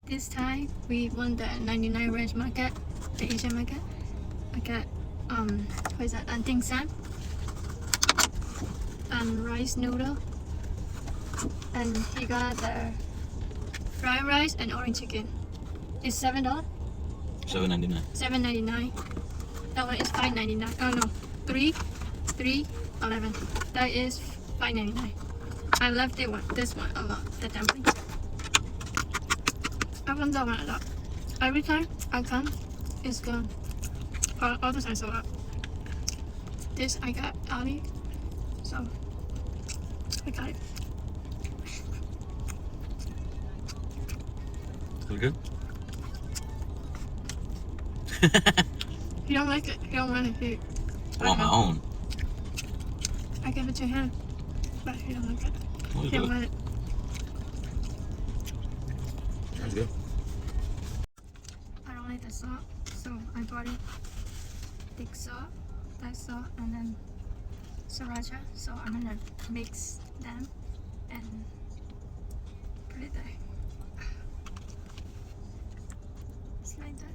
This time we won the 99 ranch market, the Asian market. I got what is that? Dim sum and rice noodle, and he got the fried rice and orange chicken. It's $7. $7.99. $7.99. That one is $5.99. Oh no, $3.11. That is $5.99. I love this one a lot. The dumplings. I want that one a lot. Every time I come, it's gone. All the time sold out. This I got Ali, so I got it. Is it good? You don't like it. You don't want it. I want my own. I give it to him, but he don't like it. That's He don't good. want it. That's good. I don't like the salt, so I bought it thick salt, that salt, and then sriracha. So I'm gonna mix them and put it there. It's like that.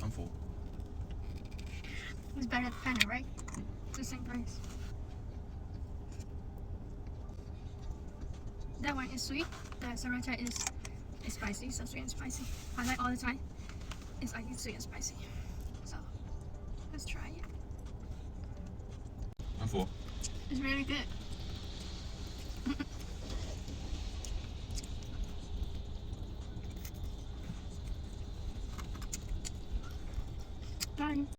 I'm full. It's better than Panda, right? It's the same price. That one is sweet. The sriracha is spicy, so sweet and spicy. I like all the time. It's like sweet and spicy. So let's try it. I'm full. It's really good.